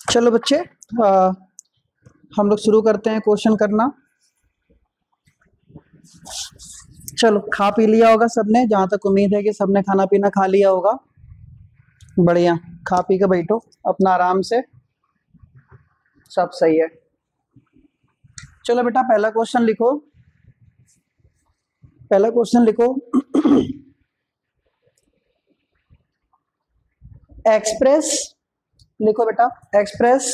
चलो बच्चे, हम लोग शुरू करते हैं क्वेश्चन करना। चलो, खा पी लिया होगा सबने, जहां तक उम्मीद है कि सबने खाना पीना खा लिया होगा। बढ़िया, खा पी के बैठो अपना आराम से, सब सही है। चलो बेटा, पहला क्वेश्चन लिखो। पहला क्वेश्चन लिखो। एक्सप्रेस लिखो बेटा, express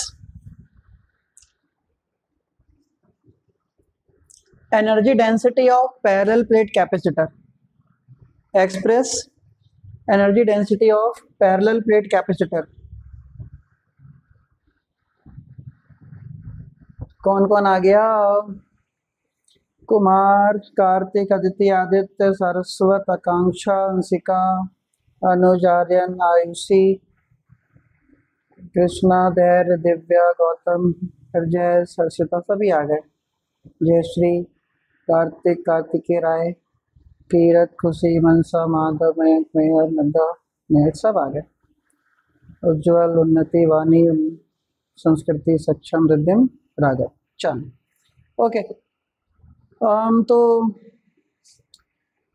energy density of parallel plate capacitor. Express energy density of parallel plate capacitor. कौन कौन आ गया? कुमार, कार्तिक, अदिति, आदित्य, सरस्वत, आकांक्षा, अंशिका, अनुज, आर्यन, आयुषी, कृष्णा, धैर्य, दिव्या, गौतम, अजय, हर्षिता, सभी आ गए। जयश्री, कार्तिक, कार्तिकेय राय, कीरत, खुशी, मनसा, माधव, मयंक, मेहर, नंदा, मेहर, सब आ गए। उज्ज्वल, उन्नति, वाणी, संस्कृति, सक्षम, रिद्धिम, राघव। चलो ओके। तो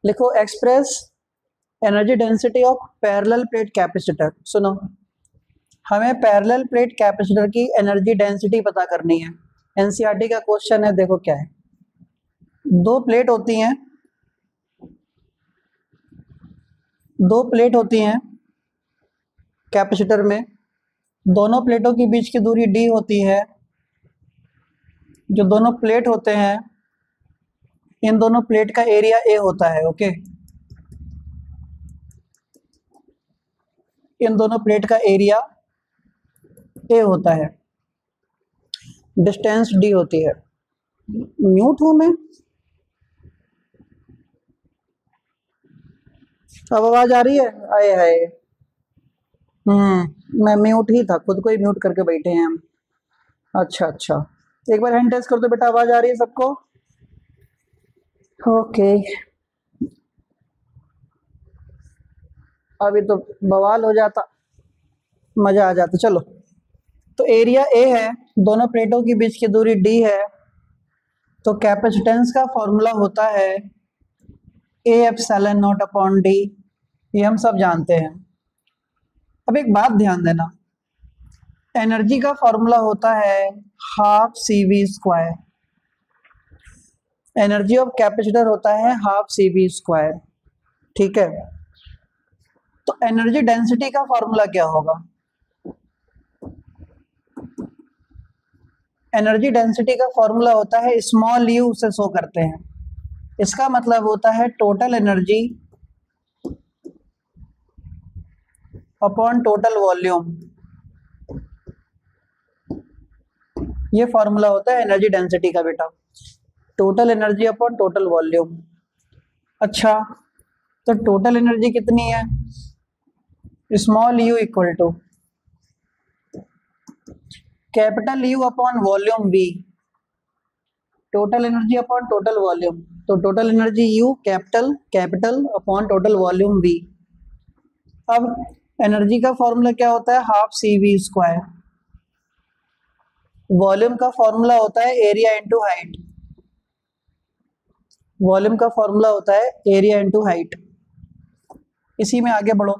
लिखो express energy density of parallel plate capacitor. सुनो, हमें पैरेलल प्लेट कैपेसिटर की एनर्जी डेंसिटी पता करनी है। एनसीईआरटी का क्वेश्चन है, देखो क्या है। दो प्लेट होती हैं, दो प्लेट होती हैं कैपेसिटर में। दोनों प्लेटों के बीच की दूरी d होती है। जो दोनों प्लेट होते हैं, इन दोनों प्लेट का एरिया a होता है। ओके, इन दोनों प्लेट का एरिया a होता है, डिस्टेंस d होती है। म्यूट हूं मैं? अब आवाज आ रही है? आए हाय, मैं म्यूट ही था, खुद को ही म्यूट करके बैठे हैं हम। अच्छा अच्छा, एक बार हैंड टेस्ट कर दो बेटा, आवाज आ रही है सबको? ओके, अभी तो बवाल हो जाता, मजा आ जाता। चलो, तो एरिया ए है, दोनों प्लेटों के बीच की दूरी d है, तो कैपेसिटेंस का फॉर्मूला होता है A epsilon naught upon D. ये हम सब जानते हैं। अब एक बात ध्यान देना, एनर्जी का फॉर्मूला होता है half C V square. Energy of capacitor होता है हाफ सी वी स्क्वायर, ठीक है। तो एनर्जी डेंसिटी का फॉर्मूला क्या होगा? एनर्जी डेंसिटी का फॉर्मूला होता है स्मॉल यू से शो करते हैं। इसका मतलब होता है total energy upon total volume. ये फॉर्मूला होता है एनर्जी डेंसिटी का बेटा, total energy upon total volume. अच्छा, तो टोटल एनर्जी कितनी है? Small U equal to capital U upon volume V. Total energy upon total volume, तो total energy U capital upon total volume V. अब energy का formula क्या होता है? Half C V square. Volume का formula होता है एरिया इंटू हाइट। वॉल्यूम का फॉर्मूला होता है एरिया इंटू हाइट। इसी में आगे बढ़ो,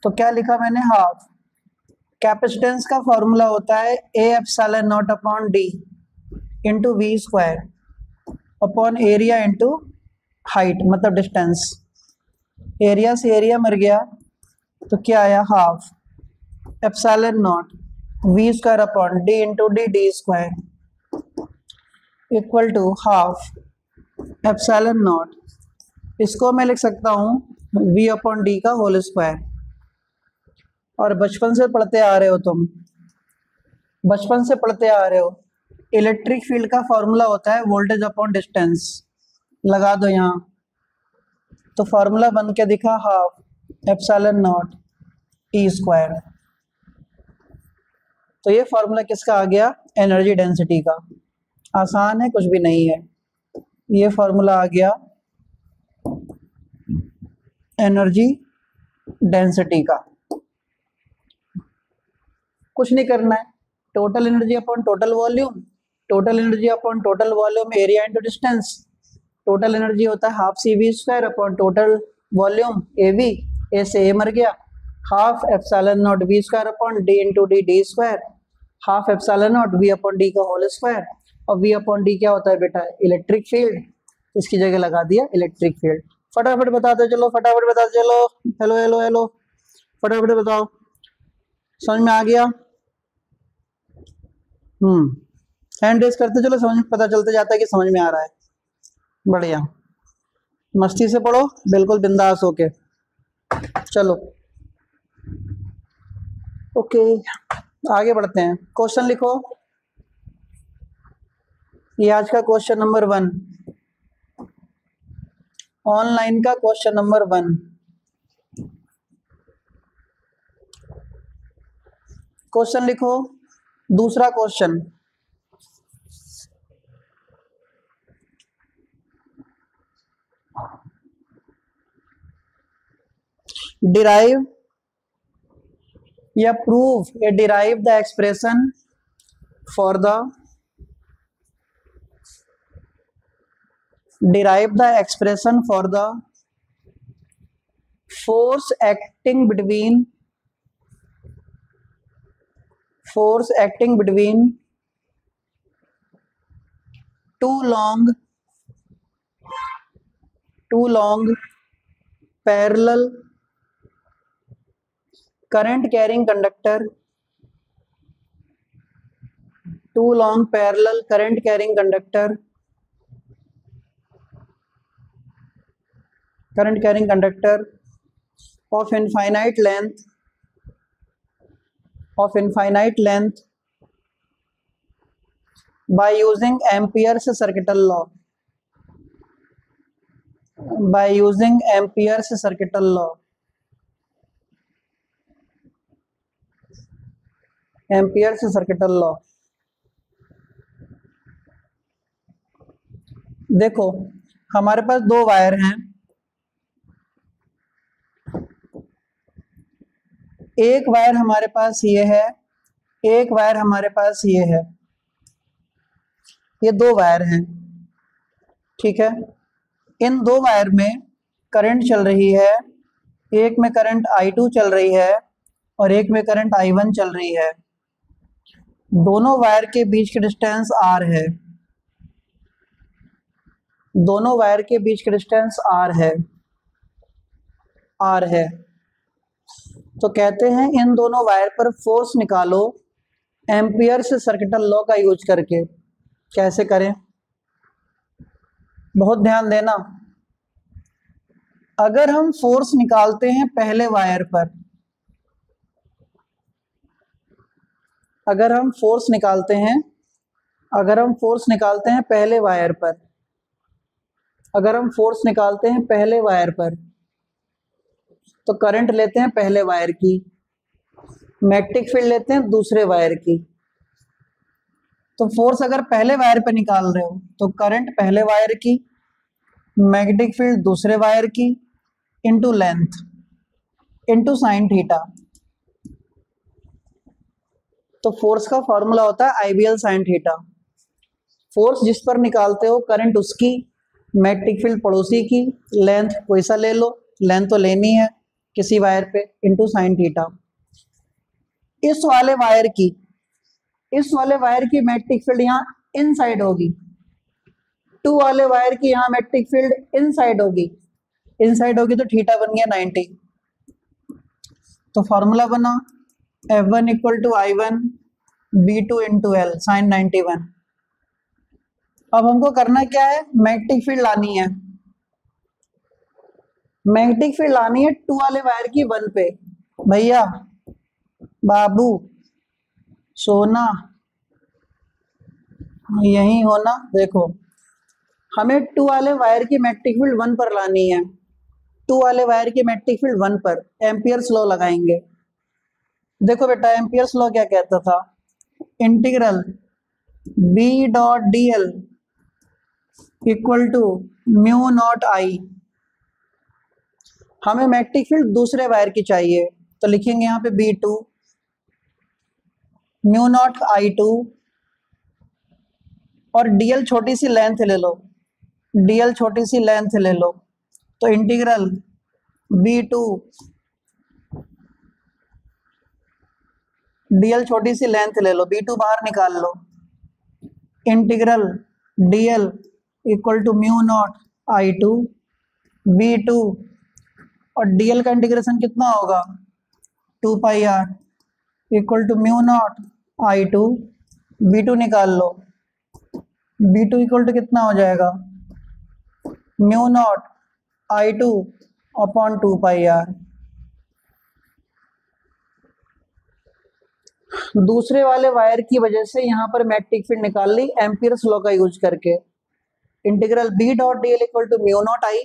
तो क्या लिखा मैंने? हाफ। कैपेसिटेंस का फॉर्मूला होता है A epsilon naught upon D into V square upon area into height, मतलब डिस्टेंस। एरिया से एरिया मर गया, तो क्या आया? Half epsilon naught V square upon D into D D square equal to half epsilon naught. इसको मैं लिख सकता हूँ वी अपॉन डी का होल स्क्वायर। और बचपन से पढ़ते आ रहे हो तुम, बचपन से पढ़ते आ रहे हो, इलेक्ट्रिक फील्ड का फॉर्मूला होता है वोल्टेज अपॉन डिस्टेंस। लगा दो यहाँ, तो फॉर्मूला बन के दिखा half epsilon not E square. तो ये फॉर्मूला किसका आ गया? एनर्जी डेंसिटी का। आसान है, कुछ भी नहीं है। ये फॉर्मूला आ गया एनर्जी डेंसिटी का। कुछ नहीं करना है, total energy upon total volume, total energy upon total volume area into distance, total energy होता है half C V square upon total volume A V, A से ए मर गया, half epsilon naught V square upon D into D D square, half epsilon naught V upon D का whole square, और V upon D क्या होता है बेटा, electric field, इसकी जगह लगा दिया इलेक्ट्रिक फील्ड। फटाफट बताते चलो, फटाफट बताते चलो, हेलो हेलो हेलो, फटाफट बताओ, समझ में आ गया? हैंड रेस करते चलो, समझ पता चलते जाता है कि समझ में आ रहा है। बढ़िया, मस्ती से पढ़ो, बिल्कुल बिंदास होके। चलो ओके, आगे बढ़ते हैं। क्वेश्चन लिखो, ये आज का क्वेश्चन नंबर 1, ऑनलाइन का क्वेश्चन नंबर 1। क्वेश्चन लिखो, दूसरा क्वेश्चन, डिराइव या प्रूव या derive the expression for the derive the expression for the force acting between two long parallel current carrying conductor, two long parallel current carrying conductor of infinite length by using Ampere's circuital law, Ampere's circuital law। देखो हमारे पास दो wire हैं, एक wire हमारे पास ये है, एक wire हमारे पास ये है, ये दो वायर हैं, ठीक है। इन दो वायर में करंट चल रही है, एक में करंट I2 चल रही है और एक में करंट I1 चल रही है। दोनों वायर के बीच की डिस्टेंस R है, दोनों वायर के बीच की डिस्टेंस R है। तो कहते हैं इन दोनों वायर पर फोर्स निकालो एम्पियर्स सर्किटल लॉ का यूज करके। कैसे करें, बहुत ध्यान देना। अगर हम फोर्स निकालते हैं पहले वायर पर, अगर हम फोर्स निकालते हैं पहले वायर पर, अगर हम फोर्स निकालते हैं पहले वायर पर, तो करंट लेते हैं पहले वायर की, मैग्नेटिक फील्ड लेते हैं दूसरे वायर की। तो फोर्स अगर पहले वायर पे निकाल रहे हो तो करंट पहले वायर की, मैग्नेटिक फील्ड दूसरे वायर की, into length into sine theta. तो फोर्स का फॉर्मूला होता है आईवीएल साइन थीटा। फोर्स जिस पर निकालते हो करंट उसकी, मैग्नेटिक फील्ड पड़ोसी की, लेंथ कोई सा ले लो, लेंथ तो लेनी है किसी वायर पे, इनटू साइन थीटा। इस वाले वायर की मैग्नेटिक फील्ड यहाँ इनसाइड होगी, टू वाले वायर की यहाँ मैग्नेटिक फील्ड इनसाइड होगी तो थीटा बन गया 90। तो फॉर्मूला बना F1 equal to I1 B2 into L sine 91। अब हमको करना क्या है, मैग्नेटिक फील्ड लानी है, मैग्नेटिक फील्ड लानी है टू वाले वायर की 1 पे। भैया बाबू सोना यही होना, देखो हमें टू वाले वायर की मैग्नेटिक फील्ड 1 पर लानी है, टू वाले वायर की मैग्नेटिक फील्ड 1 पर एम्पियर्स लॉ लगाएंगे। देखो बेटा एम्पियर्स लॉ क्या कहता था, integral B dot DL equal to mu naught I। हमें मैग्नेटिक फील्ड दूसरे वायर की चाहिए तो लिखेंगे यहाँ पे B2 म्यू नॉट I2 और डीएल छोटी सी लेंथ ले लो, डीएल छोटी सी लेंथ ले लो, तो इंटीग्रल B2, डीएल छोटी सी लेंथ ले लो, B2 बाहर निकाल लो, integral DL equal to mu naught I2 B2, और डीएल का इंटीग्रेशन कितना होगा 2 pi r equal to mu naught I2 B2 निकाल लो, B2 इक्वल टू कितना हो जाएगा mu naught I2 upon 2 pi r। दूसरे वाले वायर की वजह से यहाँ पर मैग्नेटिक फील्ड निकाल ली एम्पियर्स लॉ का यूज करके, integral B dot D L equal to mu naught I,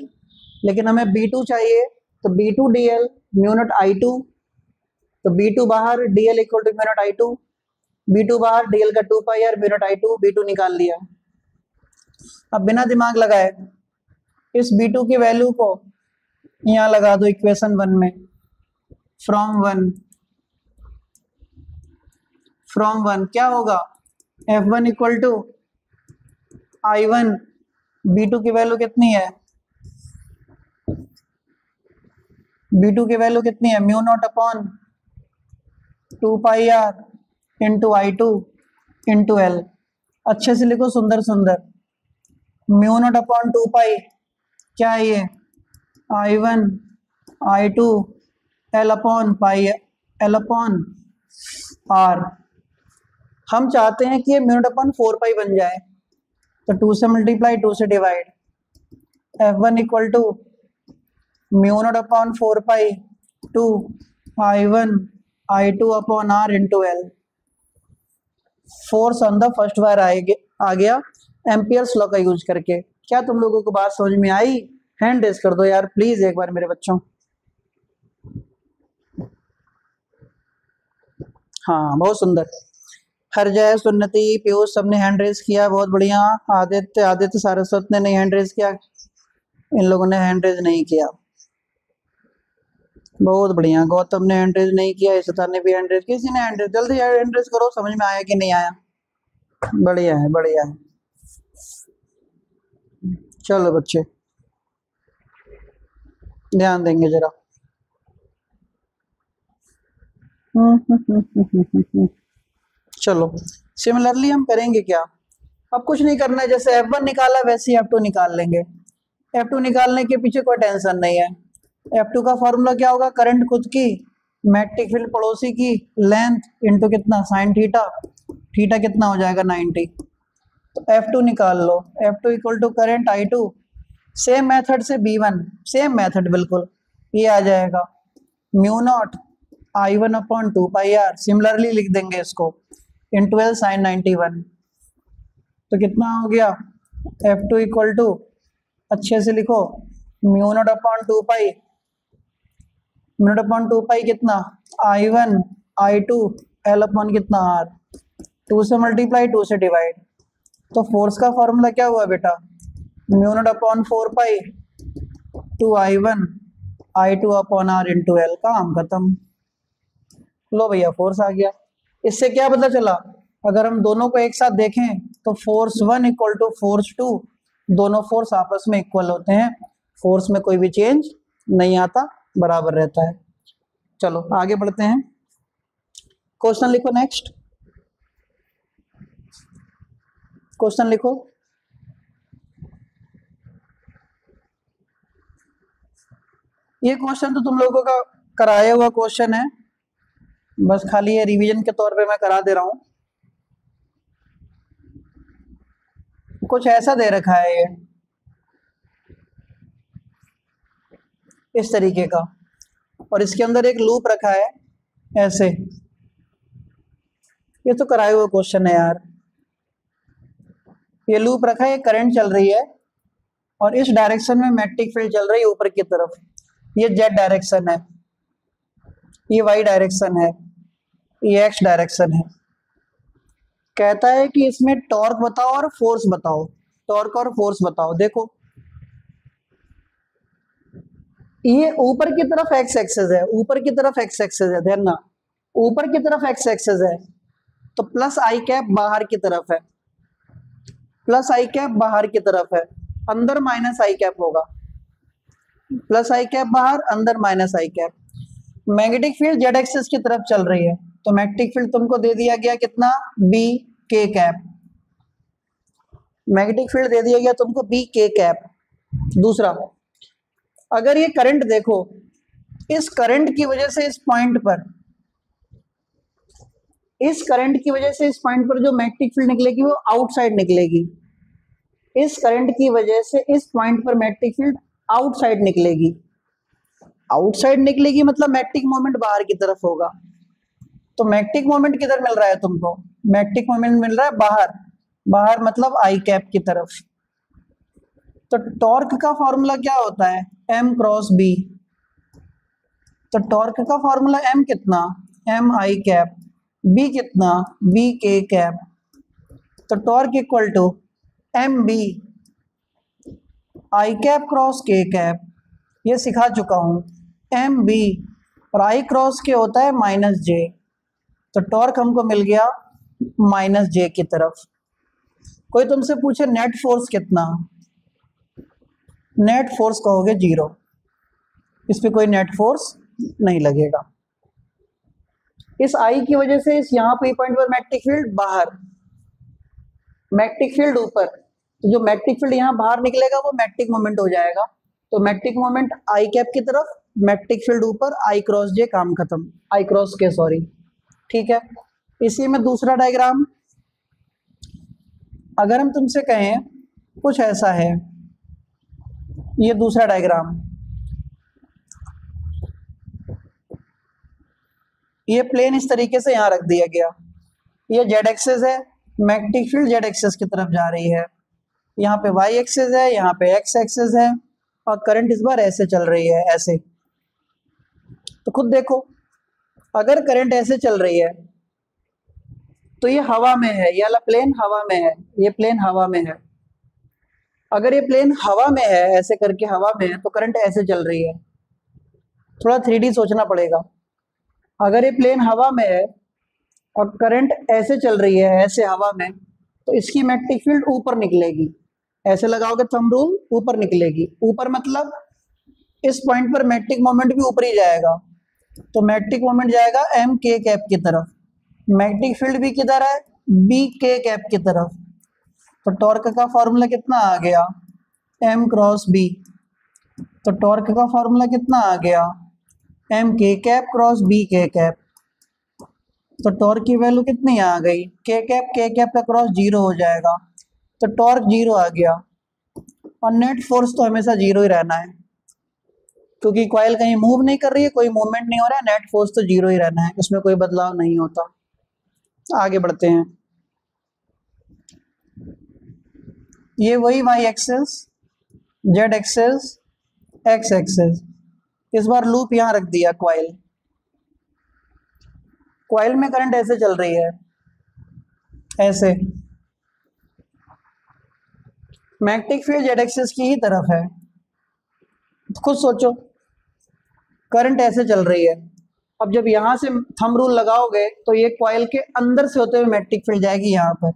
लेकिन हमें B2 चाहिए तो B2 dl mu naught I2, तो B2 बाहर dl equal to mu naught I2, B2 बाहर dl का 2 pi r mu naught I2, B2 निकाल लिया। अब बिना दिमाग लगाए इस B2 की वैल्यू को यहाँ लगा दो इक्वेशन 1 में, फ्रॉम वन क्या होगा F1 equal to I1, B2 की वैल्यू कितनी है, B2 की वैल्यू कितनी है mu naught upon 2 pi r into I2 into L। अच्छे से लिखो सुंदर सुंदर, म्यू नॉट अपॉन 2 पाई क्या है ये I1 I2 L upon pi L upon R। हम चाहते हैं कि ये म्यू नॉट अपॉन 4 पाई बन जाए, तो 2 से मल्टीप्लाई 2 से divide, F1 equal to mu naught upon 4 pi 2 I1 I2 upon R into L। Force on the first wire आ गया एम्पियर्स लॉ का यूज करके। क्या तुम लोगों को बात समझ में आई? हैंड रेज कर दो यार प्लीज एक बार मेरे बच्चों। हाँ बहुत सुंदर, हरजय सुन्नति पीयूष सबने हैंड रेज किया, बहुत बढ़िया। आदित्य सारस्वत ने नहीं हैंड रेज किया, इन लोगों ने हैंड रेज नहीं किया, बहुत बढ़िया। गौतम ने हैंड रेज नहीं किया, इशिता ने भी हैंड रेज, किसी ने हैंड रेज, जल्दी हैंड रेज करो, समझ में आया कि नहीं आया? बढ़िया है बढ़िया है। चलो बच्चे ध्यान देंगे जरा। चलो सिमिलरली हम करेंगे क्या, अब कुछ नहीं करना है, जैसे F1 निकाला वैसे ही F2 निकाल लेंगे। F2 निकालने के पीछे कोई टेंशन नहीं है। F2 का फॉर्मूला क्या होगा, करंट खुद की, मैग्नेटिक फील्ड पड़ोसी की, लेंथ इनटू कितना साइन थीटा, थीटा कितना हो जाएगा 90, तो F2 निकाल लो। F2 equal to current I2, same method से B1, सेम मेथड बिल्कुल, ये आ जाएगा mu naught I1 upon 2 pi r, similarly लिख देंगे इसको इंटू L साइन 91, तो कितना हो गया F2 इक्वल टू, अच्छे से लिखो, म्यू नॉट अपॉन 2 पाई, म्यू नॉट अपॉन 2 पाई कितना I1 I2 L अपॉन कितना R, 2 से मल्टीप्लाई 2 से डिवाइड, तो फोर्स का फॉर्मूला क्या हुआ बेटा, mu naught upon 4 pi 2 I1 I2 upon R into L, काम खत्म। लो भैया फोर्स आ गया। इससे क्या पता चला, अगर हम दोनों को एक साथ देखें तो फोर्स 1 इक्वल टू फोर्स 2, दोनों फोर्स आपस में इक्वल होते हैं, फोर्स में कोई भी चेंज नहीं आता, बराबर रहता है। चलो आगे बढ़ते हैं, क्वेश्चन लिखो नेक्स्ट, क्वेश्चन लिखो। ये क्वेश्चन तो तुम लोगों का कराया हुआ क्वेश्चन है, बस खाली ये रिवीजन के तौर पे मैं करा दे रहा हूं। कुछ ऐसा दे रखा है ये इस तरीके का, और इसके अंदर एक लूप रखा है ऐसे, ये तो कराया हुआ क्वेश्चन है यार। ये लूप रखा है, करंट चल रही है और इस डायरेक्शन में मैग्नेटिक फील्ड चल रही है ऊपर की तरफ, ये जेड डायरेक्शन है, ये वाई डायरेक्शन है, ये एक्स डायरेक्शन है। कहता है कि इसमें टॉर्क बताओ और फोर्स बताओ, टॉर्क और फोर्स बताओ। देखो ये ऊपर की तरफ एक्स एक्सेस है, ऊपर की तरफ एक्स एक्सेस है, ध्यान ना, ऊपर की तरफ एक्स एक्सेस है, तो प्लस आई कैप बाहर की तरफ है, प्लस आई कैप बाहर की तरफ है, अंदर माइनस आई कैप होगा, प्लस आई कैप बाहर, अंदर minus I cap. Magnetic field Z axis की तरफ चल रही है, तो मैग्नेटिक फील्ड तुमको दे दिया गया कितना, B K cap. Magnetic field दे दिया गया तुमको बी के कैप। दूसरा, अगर ये करंट देखो, इस करंट की वजह से इस पॉइंट पर, इस करंट की वजह से इस पॉइंट पर जो मैग्नेटिक फील्ड निकलेगी वो आउटसाइड निकलेगी। इस करंट की वजह से इस पॉइंट पर मैग्नेटिक फील्ड आउटसाइड निकलेगी। आउटसाइड निकलेगी मतलब मैग्नेटिक मोमेंट बाहर की तरफ होगा। तो मैग्नेटिक मोमेंट किधर मिल रहा है तुमको, मैग्नेटिक मोमेंट मिल रहा है बाहर, बाहर मतलब आई कैप की तरफ। तो टॉर्क का फॉर्मूला क्या होता है, एम क्रॉस बी। तो टॉर्क का फॉर्मूला एम कितना, एम आई कैप, बी कितना, बी के कैप। तो torque equal to M B I cap cross K cap, ये सिखा चुका हूं। एम बी और आई क्रॉस के होता है माइनस जे। तो टॉर्क हमको मिल गया माइनस जे की तरफ। कोई तुमसे पूछे नेट फोर्स कितना, नेट फोर्स कहोगे 0, इस पे कोई नेट फोर्स नहीं लगेगा। इस आई की वजह से इस यहाँ पे पॉइंट पर मैग्नेटिक फील्ड बाहर, मैग्नेटिक फील्ड ऊपर, तो जो मैग्नेटिक फील्ड यहाँ बाहर निकलेगा वो मैग्नेटिक मोमेंट हो जाएगा। तो मैग्नेटिक मोमेंट आई कैप की तरफ, मैग्नेटिक फील्ड ऊपर, आई क्रॉस जे, काम खत्म, आई क्रॉस के सॉरी। ठीक है, इसी में दूसरा डायग्राम, अगर हम तुमसे कहें कुछ ऐसा है, ये दूसरा डायग्राम, ये प्लेन इस तरीके से यहाँ रख दिया गया, ये जेड एक्सिस है, मैग्नेटिक फील्ड जेड एक्सिस की तरफ जा रही है, यहाँ पे वाई एक्सिस है, यहाँ पे एक्स एक्सिस है, और करंट इस बार ऐसे चल रही है, ऐसे। तो खुद देखो, अगर करंट ऐसे चल रही है तो ये हवा में है, ये वाला प्लेन हवा में है, ये प्लेन हवा में है। अगर ये प्लेन हवा में है, ऐसे करके हवा में है, तो करंट ऐसे चल रही है। थोड़ा 3D सोचना पड़ेगा। अगर ये प्लेन हवा में है और करंट ऐसे चल रही है, ऐसे हवा में, तो इसकी मैग्नेटिक फील्ड ऊपर निकलेगी। ऐसे लगाओगे थंब रूल, ऊपर निकलेगी। ऊपर मतलब इस पॉइंट पर मैग्नेटिक मोमेंट भी ऊपर ही जाएगा, तो मैग्नेटिक मोमेंट जाएगा एम के कैप की तरफ। मैग्नेटिक फील्ड भी किधर है, बी के कैप की तरफ। तो टॉर्क का फॉर्मूला कितना आ गया, एम क्रॉस बी। तो टॉर्क का फॉर्मूला कितना आ गया, एम के cap cross B K cap. तो टॉर्क की वैल्यू कितनी आ गई, के कैप का क्रॉस 0 हो जाएगा, तो टॉर्क 0 आ गया। और नेट फोर्स तो हमेशा 0 ही रहना है, क्योंकि कॉइल कहीं मूव नहीं कर रही है, कोई मूवमेंट नहीं हो रहा है, नेट फोर्स तो 0 ही रहना है, उसमें कोई बदलाव नहीं होता। आगे बढ़ते हैं, ये वही Y axis, Z axis, X axis, इस बार लूप यहां रख दिया कॉइल। कॉइल में करंट ऐसे चल रही है, ऐसे। मैग्नेटिक फील्ड जेड एक्सिस की ही तरफ है। खुद सोचो, करंट ऐसे चल रही है, अब जब यहां से थंब रूल लगाओगे तो ये कॉइल के अंदर से होते हुए मैग्नेटिक फील्ड जाएगी यहाँ पर,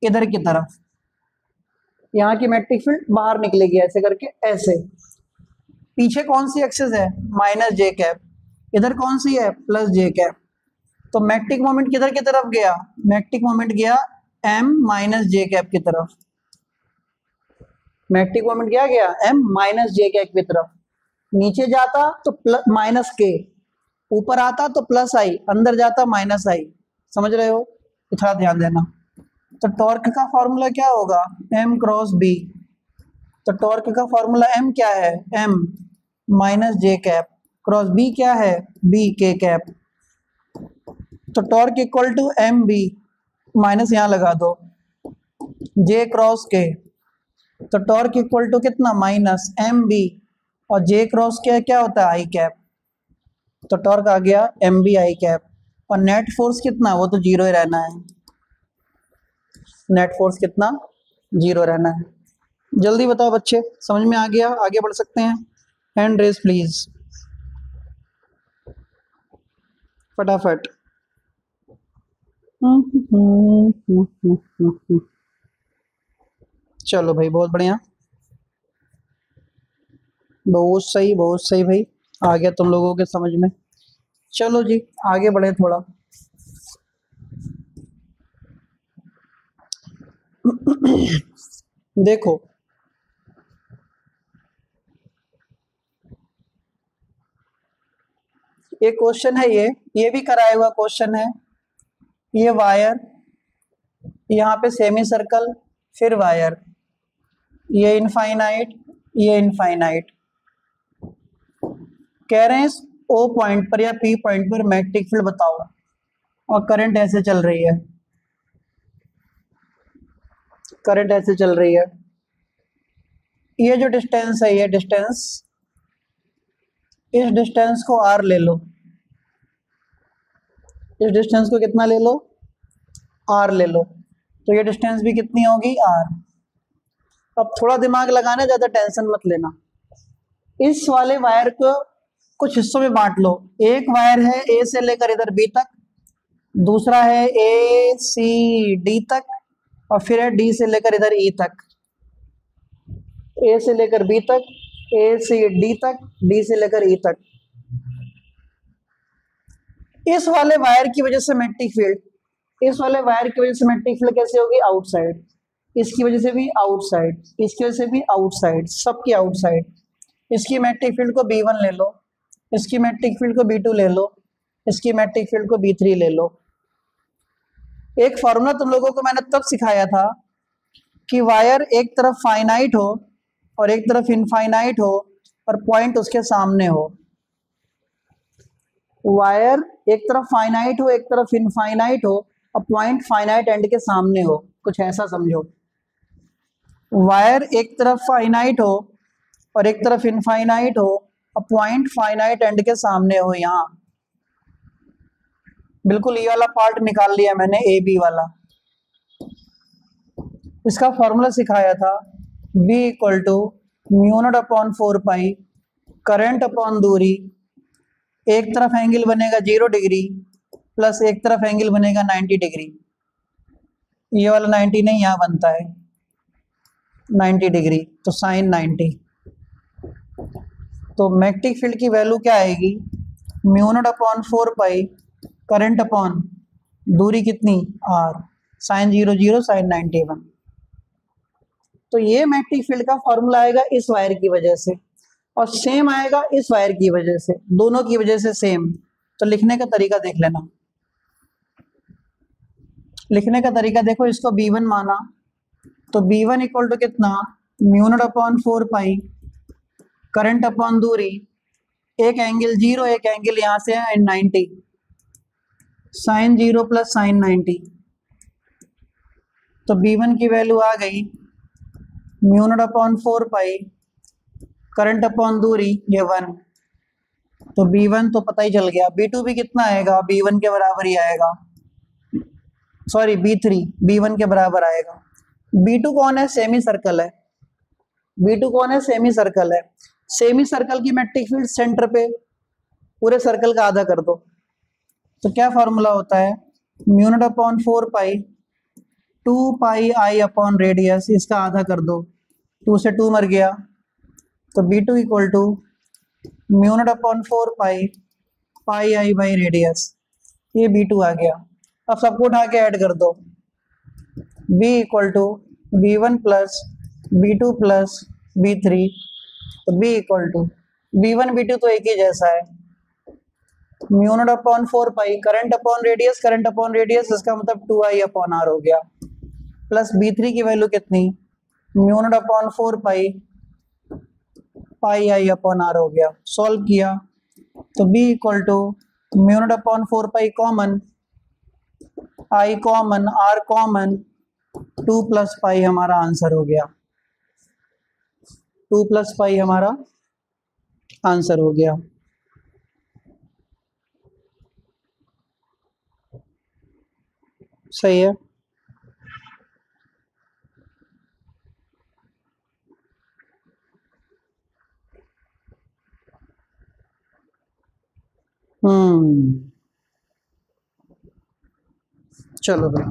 इधर की तरफ। यहाँ की मैग्नेटिक फील्ड बाहर निकलेगी ऐसे करके, ऐसे। पीछे कौन सी एक्सिस है, माइनस जे कैप, इधर कौन सी है, प्लस जे कैप। तो मैग्नेटिक मोमेंट किधर की तरफ गया, मैग्नेटिक मोमेंट गया एम माइनस जे कैप की तरफ। मैग्नेटिक मोमेंट क्या गया, एम माइनस जे कैप की तरफ। नीचे जाता तो प्लस माइनस के, ऊपर आता तो प्लस आई, अंदर जाता माइनस आई। समझ रहे हो, थोड़ा ध्यान देना। तो टॉर्क का फॉर्मूला क्या होगा, एम क्रॉस बी। तो टॉर्क का फॉर्मूला एम क्या है, M minus J cap cross B क्या है, बी के कैप। तो torque equal to M B, minus यहाँ लगा दो, जे क्रॉस के। तो टॉर्क इक्वल टू कितना, माइनस एम बी, और जे क्रॉस के क्या होता है, आई कैप। तो टॉर्क आ गया एम बी आई कैप। और नेट फोर्स कितना, वो तो 0 ही रहना है, नेट फोर्स कितना, 0 रहना है। जल्दी बताओ बच्चे, समझ में आ गया, आगे बढ़ सकते हैं। हैंड रेज प्लीज, फटाफट। चलो भाई, बहुत बढ़िया, बहुत सही भाई, आ गया तुम लोगों के समझ में। चलो जी, आगे बढ़े थोड़ा। देखो, एक क्वेश्चन है, ये भी कराया हुआ क्वेश्चन है। ये वायर, यहाँ पे सेमी सर्कल, फिर वायर, ये इनफाइनाइट, ये इनफाइनाइट। कह रहे हैं इस ओ पॉइंट पर या पी पॉइंट पर मैग्नेटिक फील्ड बताओ, और करंट ऐसे चल रही है, करंट ऐसे चल रही है। ये जो डिस्टेंस है, ये डिस्टेंस, इस डिस्टेंस को आर ले लो, इस डिस्टेंस को कितना ले लो, आर ले लो। तो ये डिस्टेंस भी कितनी होगी, आर। अब थोड़ा दिमाग लगाना, ज्यादा टेंशन मत लेना। इस वाले वायर को कुछ हिस्सों में बांट लो। एक वायर है ए से लेकर इधर बी तक, दूसरा है ए सी डी तक, और फिर है डी से लेकर इधर ई तक। ए से लेकर बी तक, ए सी डी तक, डी से लेकर ई तक। इस वाले वायर की वजह से मैग्नेटिक फील्ड, इस वाले वायर की वजह से मैग्नेटिक फील्ड कैसे होगी, आउटसाइड। इसकी वजह से भी आउटसाइड, इसकी वजह से भी आउटसाइड, सबकी आउटसाइड। इसकी मैग्नेटिक फील्ड को B1 ले लो, इसकी मैग्नेटिक फील्ड को B2 ले लो, इसकी मैग्नेटिक फील्ड को B3 ले लो। एक फॉर्मूला तुम लोगों को मैंने तब सिखाया था कि वायर एक तरफ फाइनाइट हो और एक तरफ इनफाइनाइट हो और पॉइंट उसके सामने हो। वायर एक तरफ फाइनाइट हो, एक तरफ इनफाइनाइट हो, और पॉइंट फाइनाइट एंड के सामने हो, कुछ ऐसा समझो। वायर एक तरफ फाइनाइट हो और एक तरफ इनफाइनाइट हो, और पॉइंट फाइनाइट एंड के सामने हो। यहाँ बिल्कुल ये वाला पार्ट निकाल लिया मैंने, ए बी वाला। इसका फॉर्मूला सिखाया था, B equal to mu naught upon 4 pi, current upon दूरी, एक तरफ एंगल बनेगा 0 डिग्री प्लस एक तरफ एंगल बनेगा 90 डिग्री। ये वाला 90 नहीं, यहाँ बनता है 90 डिग्री, तो साइन 90। तो मैग्नेटिक फील्ड की वैल्यू क्या आएगी, mu naught upon 4 pi, current upon दूरी कितनी, r, साइन 0 0, साइन 91। तो ये मैग्नेटिक फील्ड का फॉर्मूला आएगा इस वायर की वजह से, और सेम आएगा इस वायर की वजह से, दोनों की वजह से सेम। तो लिखने का तरीका देख लेना, लिखने का तरीका देखो। इसको B1 माना, तो B1 इक्वल टू कितना, mu naught upon 4 pi, current upon दूरी, एक एंगल 0, एक एंगल यहाँ से है 90, साइन 0 प्लस साइन 90। तो B1 की वैल्यू आ गई mu naught upon 4 pi, current upon दूरी ये 1। तो B1 तो पता ही चल गया। B2 भी कितना आएगा, B1 के बराबर ही आएगा, सॉरी B3 B1 के बराबर आएगा। B2 कौन है, सेमी सर्कल है। B2 कौन है, सेमी सर्कल है। सेमी सर्कल की मैग्नेटिक फील्ड सेंटर पे, पूरे सर्कल का आधा कर दो। तो क्या फॉर्मूला होता है, mu naught upon 4 pi 2 pi I upon radius, इसका आधा कर दो, 2 से 2 मर गया। तो B2 equal to mu naught upon 4 pi pi I by radius, ये B2 आ गया। अब सबको उठा के ऐड कर दो, B equal to B1 plus B2 plus B3। तो B equal to B1 B2 तो एक ही जैसा है, mu naught upon 4 pi, current upon radius, current upon radius, इसका मतलब 2I अपॉन R हो गया, प्लस B3 की वैल्यू कितनी, mu naught upon 4 pi pi I upon R हो गया। सॉल्व किया तो B equal to mu naught upon 4 pi common, I common, R common, 2 plus pi हमारा आंसर हो गया, 2 प्लस पाई हमारा आंसर हो गया। सही है। चलो भाई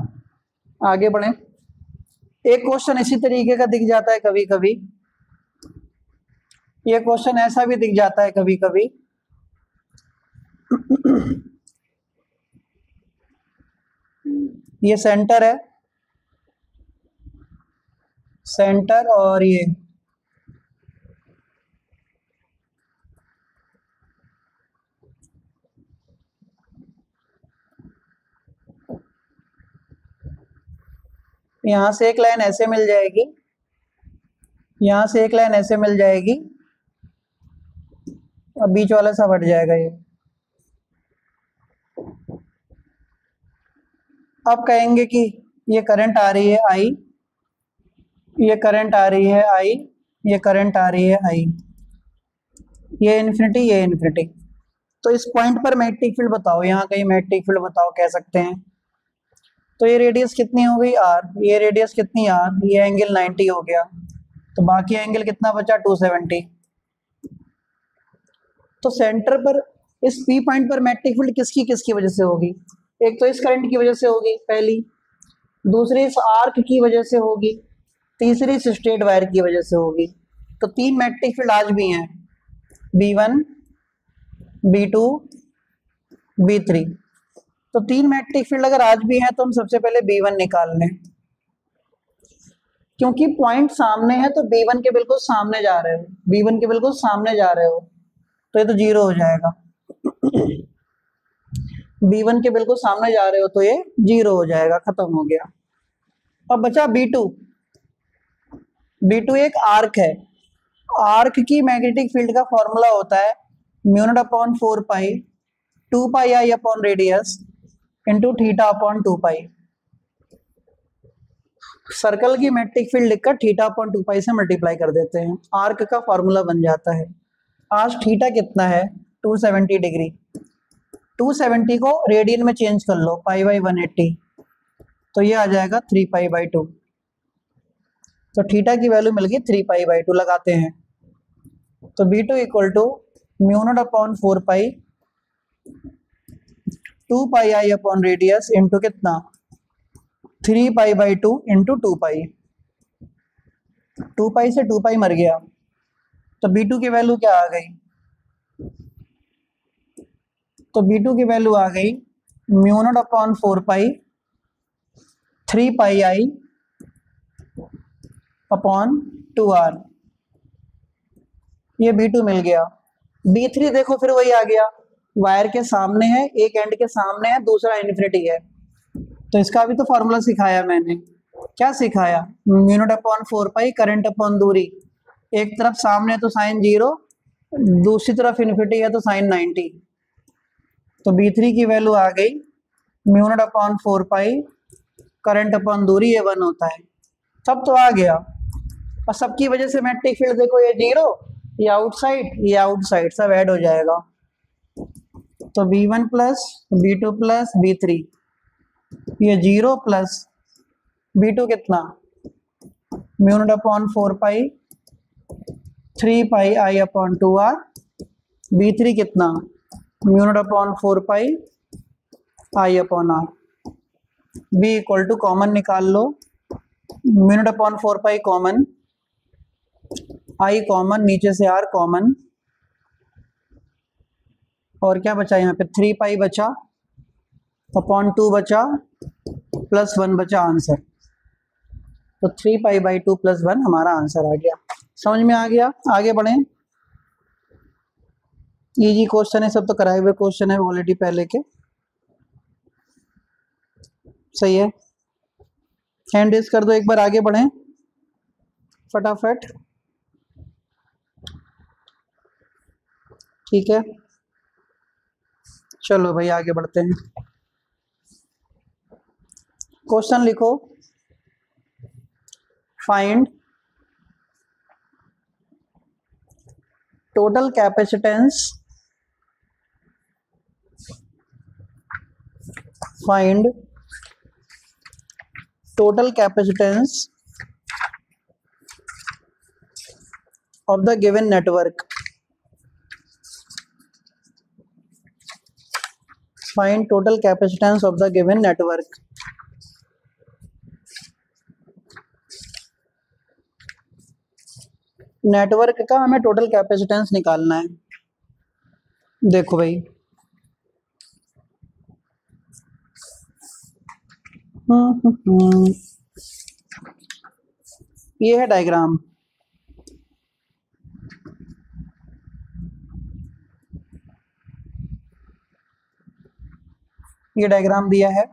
आगे बढ़े। एक क्वेश्चन इसी तरीके का दिख जाता है कभी कभी, ये क्वेश्चन ऐसा भी दिख जाता है कभी कभी। ये सेंटर है, सेंटर और ये यहां से एक लाइन ऐसे मिल जाएगी, यहां से एक लाइन ऐसे मिल जाएगी, अब बीच वाला सब हट जाएगा ये। अब कहेंगे कि ये करंट आ रही है आई, ये करंट आ रही है आई, ये करंट आ रही है आई, ये इन्फिनिटी, ये इन्फिनिटी। तो इस पॉइंट पर मैग्नेटिक फील्ड बताओ, यहाँ कहीं मैग्नेटिक फील्ड बताओ, कह सकते हैं। तो ये रेडियस कितनी हो गई आर, ये रेडियस कितनी आर, ये एंगल 90 हो गया, तो बाकी एंगल कितना बचा 270। तो सेंटर पर इस पी पॉइंट पर मैग्नेटिक फील्ड किसकी किसकी वजह से होगी, एक तो इस करंट की वजह से होगी पहली, दूसरी इस आर्क की वजह से होगी, तीसरी इस स्ट्रेट वायर की वजह से होगी। तो तीन मैग्नेटिक फील्ड आज भी हैं, B1, B2, B3। तो तीन मैग्नेटिक फील्ड अगर आज भी हैं तो हम सबसे पहले B1 निकाल लें, क्योंकि पॉइंट सामने है तो B1 के बिल्कुल सामने जा रहे हो, B1 के बिल्कुल सामने जा रहे हो, तो ये तो 0 हो जाएगा। B1 के बिल्कुल सामने जा रहे हो तो ये 0 हो जाएगा, खत्म हो गया। अब बचा B2। B2 एक आर्क है, आर्क की मैग्नेटिक फील्ड का फॉर्मूला होता है μ0/4 2 pi I upon radius into theta upon 2 pi. Circle की मैग्नेटिक फील्ड लिखकर थीटा अपॉन 2 पाई से मल्टीप्लाई कर देते हैं, आर्क का फॉर्मूला बन जाता है। आज थीटा कितना है 270 डिग्री, 270 को रेडियन में चेंज कर लो, π/180, तो ये आ जाएगा 3π/2। तो थीटा की वैल्यू मिल गई 3π/2, लगाते हैं। तो B2 equal to μ0/4 pi 2 pi I upon radius into कितना 3π/2 इंटू 2 पाई, 2 पाई से 2 पाई मर गया, तो B2 की वैल्यू क्या आ गई, तो B2 की वैल्यू आ गई μ0/4 पाई 3 पाई आई अपॉन 2r, ये B2 मिल गया। B3 देखो फिर वही आ गया, वायर के सामने है, एक एंड के सामने है, दूसरा इन्फिनिटी है, तो इसका भी तो फॉर्मूला सिखाया मैंने। क्या सिखाया, μ0/4 पाई करंट अपॉन दूरी, एक तरफ सामने तो साइन 0, दूसरी तरफ इन्फिनिटी है तो साइन 90। तो B3 की वैल्यू आ गई μ0/4 पाई करंट अपॉन दूरी, ये 1 होता है। सब तो आ गया, और सबकी वजह से मैग्नेटिक फील्ड देखो, ये 0, ये आउटसाइड, ये आउटसाइड, सब ऐड हो जाएगा। तो B1 plus B2 plus B3, ये 0 प्लस B2 कितना μ0/4 पाई 3 पाई आई अपॉन 2r, B3 कितना μ0/4 pi I upon r। B equal to common निकाल लो, μ0/4 पाई कॉमन, आई कॉमन, नीचे से r कॉमन, और क्या बचा यहाँ पे 3 पाई बचा अपॉन 2 बचा प्लस 1 बचा आंसर। तो 3π/2 प्लस 1 हमारा आंसर आ गया। समझ में आ गया, आगे बढ़ें। इजी क्वेश्चन है, सब तो कराए हुए क्वेश्चन है ऑलरेडी पहले के, सही है। हैंड रेज कर दो एक बार, आगे बढ़ें फटाफट, ठीक है। चलो भाई आगे बढ़ते हैं। क्वेश्चन लिखो, find total capacitance, find total capacitance of the given network। Find total capacitance of the given network. Network का हमें टोटल कैपेसिटेंस निकालना है। देखो भाई, ये है डायग्राम। ये डायग्राम दिया है।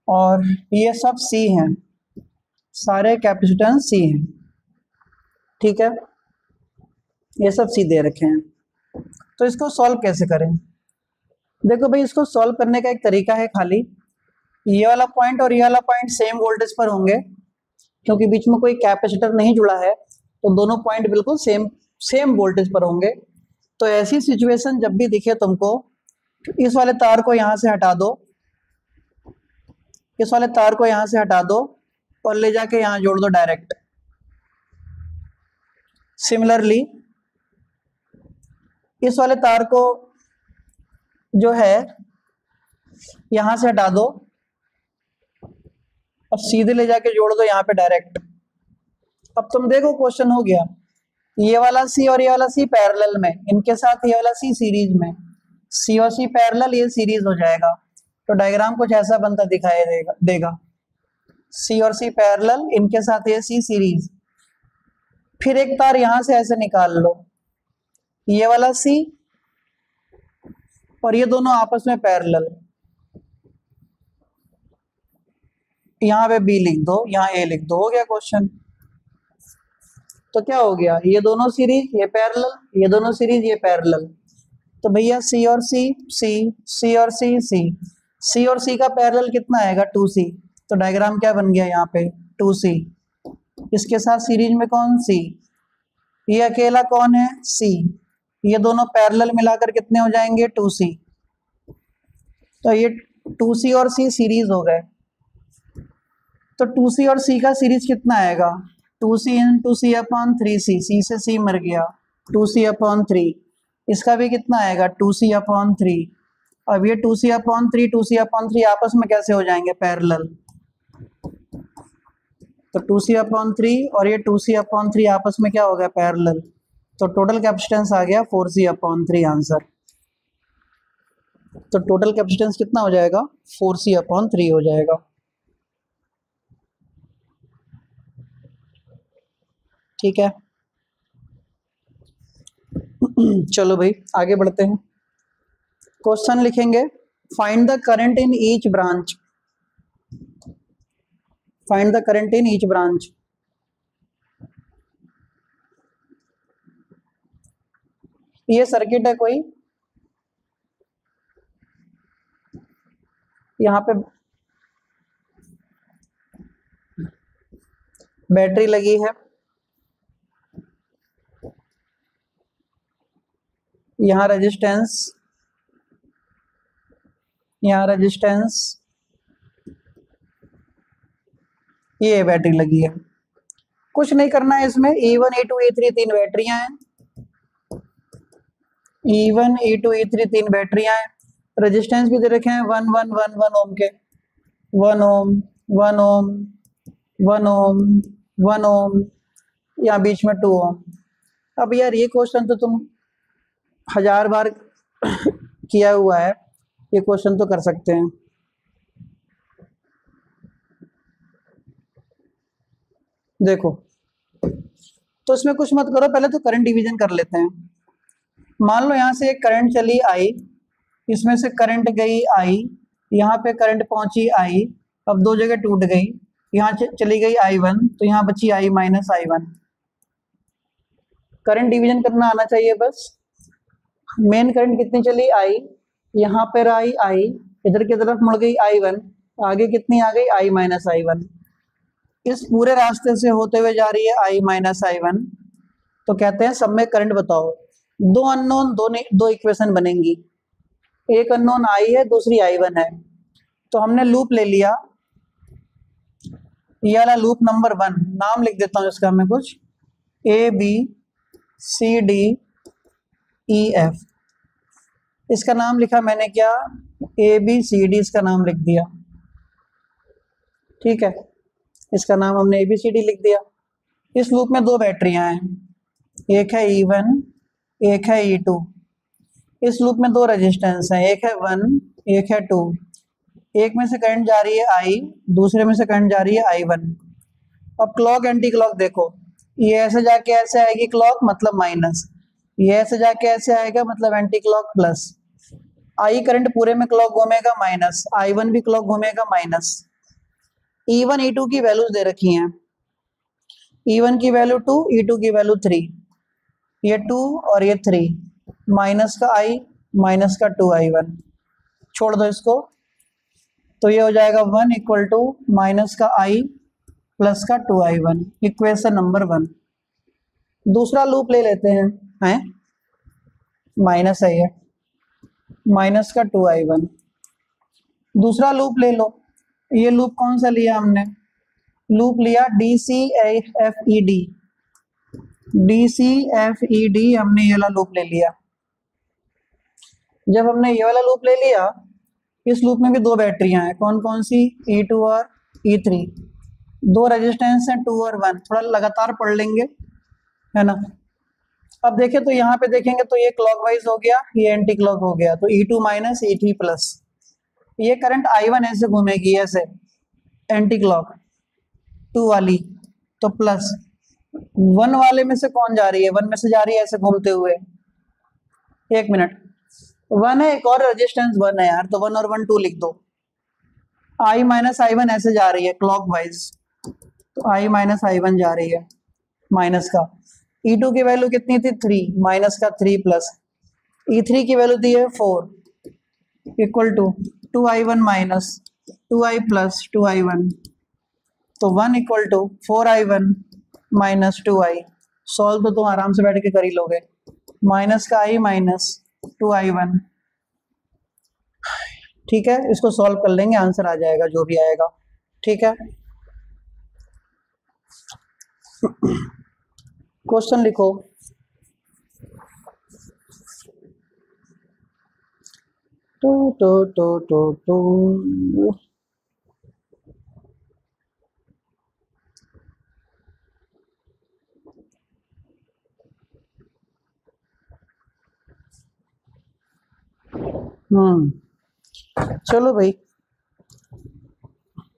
और ये सब सी हैं, सारे कैपेसिटेंस सी हैं, ठीक है। ये सब सी दे रखे हैं। तो इसको सॉल्व कैसे करें? देखो भाई, इसको सॉल्व करने का एक तरीका है, खाली ये वाला पॉइंट और ये वाला पॉइंट सेम वोल्टेज पर होंगे, क्योंकि बीच में कोई कैपेसिटर नहीं जुड़ा है, तो दोनों पॉइंट बिल्कुल सेम वोल्टेज पर होंगे। तो ऐसी सिचुएशन जब भी दिखे तुमको, इस वाले तार को यहाँ से हटा दो, इस वाले तार को यहाँ से हटा दो और ले जाके यहाँ जोड़ दो डायरेक्ट। सिमिलरली इस वाले तार को जो है यहाँ से हटा दो और सीधे ले जाके जोड़ दो यहाँ पे डायरेक्ट। अब तुम देखो, क्वेश्चन हो गया, ये वाला सी और ये वाला सी पैरेलल में, इनके साथ ये वाला सी सीरीज में, सी और सी पैरेलल, ये सीरीज हो जाएगा। तो डायग्राम कुछ ऐसा बनता दिखाई देगा सी और सी पैरेलल, इनके साथ ये सी सीरीज। फिर एक तार यहां से ऐसे निकाल लो, ये वाला सी और ये दोनों आपस में पैरेलल, यहाँ पे बी लिख दो, यहाँ ए लिख दो, हो गया क्वेश्चन। तो क्या हो गया, ये दोनों सीरीज, ये पैरेलल, ये दोनों सीरीज, ये पैरेलल। तो भैया सी और सी, सी और सी, सी और सी का पैरेलल कितना आएगा, 2C। तो डायग्राम क्या बन गया यहाँ पे, 2C। इसके साथ सीरीज में कौन, सी। ये अकेला कौन है, सी। ये दोनों पैरेलल मिलाकर कितने हो जाएंगे, 2C। तो ये 2C और सी सीरीज हो गए। तो 2C और सी का सीरीज कितना आएगा, 2C इंटू सी अपॉन 3C, सी से सी मर गया, 2C अपॉन 3। इसका भी कितना आएगा, 2C अपॉन 3। अब ये 2C अपॉन 3, 2C अपॉन 3 आपस में कैसे हो जाएंगे, पैरेलल। तो 2C अपॉन 3 और ये 2C अपॉन 3 आपस में क्या हो गया, पैरेलल। तो टोटल कैपेसिटेंस आ गया 4C अपॉन 3 आंसर। तो टोटल कैपेसिटेंस कितना हो जाएगा, 4C अपॉन 3 हो जाएगा। ठीक है, चलो भाई आगे बढ़ते हैं। क्वेश्चन लिखेंगे, find the current in each branch. Find the current in each branch. ये सर्किट है कोई, यहाँ पे बैटरी लगी है, यहाँ रेजिस्टेंस, यहाँ रेजिस्टेंस, ये बैटरी लगी है। कुछ नहीं करना है इसमें, E1 E2 E3 तीन बैटरियां हैं, E1 E2 E3 तीन बैटरियां हैं। रेजिस्टेंस भी दे रखे हैं 1 1 1 1 ओम के, 1 ओम 1 ओम 1 ओम 1 ओम, यहाँ बीच में 2 ओम। अब यार ये क्वेश्चन तो तुम 1000 बार किया हुआ है, ये क्वेश्चन तो कर सकते हैं। देखो, तो इसमें कुछ मत करो, पहले तो करंट डिवीजन कर लेते हैं। मान लो यहाँ से एक करंट चली आई, इसमें से करंट गई आई, यहाँ पे करंट पहुंची आई, अब दो जगह टूट गई, यहाँ चली गई I1, तो यहाँ बची I minus I1। Current division करना आना चाहिए बस। मेन करंट कितनी चली, I, यहाँ पर आई I, इधर की तरफ मुड़ गई I1, आगे कितनी आ गई I माइनस I1। इस पूरे रास्ते से होते हुए जा रही है I माइनस I1। तो कहते हैं सब में करंट बताओ। दो अननोन, दो इक्वेशन बनेंगी, एक अननोन I है, दूसरी I1 है। तो हमने लूप ले लिया, ये वाला लूप नंबर 1, नाम लिख देता हूं इसका मैं कुछ, ABCDEF। इसका नाम लिखा मैंने क्या, ABCD, इसका नाम लिख दिया, ठीक है, इसका नाम हमने ABCD लिख दिया। इस लूप में दो बैटरियां हैं, एक है E1, एक है E2। इस लूप में दो रेजिस्टेंस हैं, एक है 1, एक है 2। एक में से करंट जा रही है I, दूसरे में से करंट जा रही है I1। अब क्लॉक एंटी क्लॉक देखो, ये ऐसे जाके ऐसे आएगी क्लॉक, मतलब माइनस, ये ऐसे जाके ऐसे आएगा, मतलब anti clock plus. I current पूरे में क्लॉक घूमेगा माइनस, I1 भी क्लॉक घूमेगा माइनस। E1 E2 की वैल्यूज दे रखी हैं, E1 की वैल्यू 2, E2 की वैल्यू 3, ये 2 और ये 3, माइनस का I माइनस का 2I1, छोड़ दो इसको, तो ये हो जाएगा 1 इक्वल टू माइनस का I प्लस का 2I1, इक्वेशन नंबर 1। दूसरा लूप ले लेते हैं, माइनस है ये, माइनस का 2I1। दूसरा लूप ले लो, ये लूप कौन सा लिया हमने, लूप लिया DCFED, DCFED हमने ये वाला लूप ले लिया। जब हमने ये वाला लूप ले लिया, इस लूप में भी दो बैटरियां हैं, कौन कौन सी, E2 और E3। दो रेजिस्टेंस हैं 2 और 1, थोड़ा लगातार पढ़ लेंगे, है ना। अब देखें तो यहाँ पे देखेंगे तो ये क्लॉकवाइज हो गया, ये एंटी क्लॉक हो गया, तो E2 माइनस E3 प्लस। ये करंट I1 ऐसे घूमेगी, ऐसे एंटी क्लॉक 2 वाली, तो प्लस 1 वाले में से कौन जा रही है, 1 में से जा रही है ऐसे घूमते हुए, एक मिनट, 1 है, एक और रेजिस्टेंस 1 है यार, तो 1 और 1 2 लिख दो। I माइनस I1 ऐसे जा रही है क्लॉकवाइज, तो I माइनस I1 जा रही है माइनस का। E2 की वैल्यू कितनी थी, 3, माइनस का 3 प्लस, E3 की वैल्यू दी है 4, equal to 2I1 minus 2I plus 2I1, तो 1 equal to 4I1 minus 2I। Solve तो तुम आराम से बैठ के कर ही लोगे, माइनस का I माइनस 2I1, ठीक है, इसको सॉल्व कर लेंगे, आंसर आ जाएगा जो भी आएगा, ठीक है। क्वेश्चन लिखो, टू चलो भाई,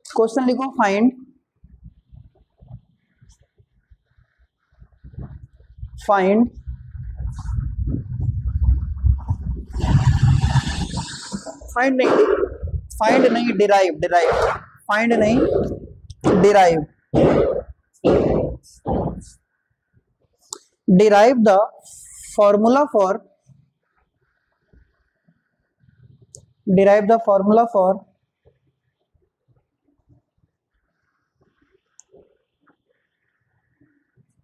क्वेश्चन लिखो, फाइंड नहीं डिराइव, फाइंड नहीं derive the formula for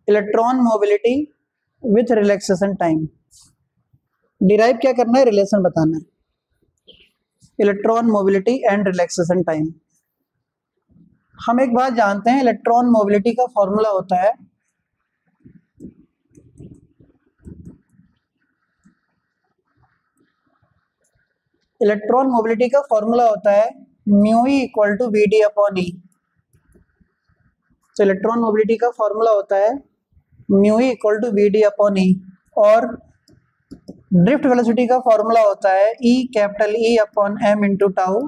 electron mobility with relaxation time. Derive क्या करना है, रिलेशन बताना है, electron mobility and relaxation time. हम एक बात जानते हैं, इलेक्ट्रॉन मोबिलिटी का फॉर्मूला होता है mu E equal to V D upon E. तो इलेक्ट्रॉन मोबिलिटी का फॉर्मूला होता है mu E equal to V D upon E, और ड्रिफ्ट वेलोसिटी का फॉर्मूला होता है E capital E upon M into tau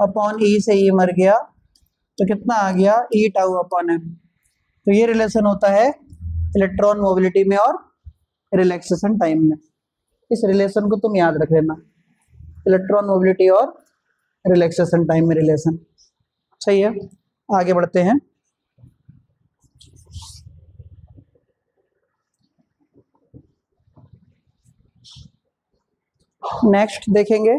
upon E से E मर गया, तो कितना आ गया, ई टाउ अपॉन एम। तो ये रिलेशन होता है इलेक्ट्रॉन मोबिलिटी में और रिलैक्सेशन टाइम में। इस रिलेशन को तुम याद रख लेना, इलेक्ट्रॉन मोबिलिटी और रिलैक्सेशन टाइम में रिलेशन, सही है। आगे बढ़ते हैं, नेक्स्ट देखेंगे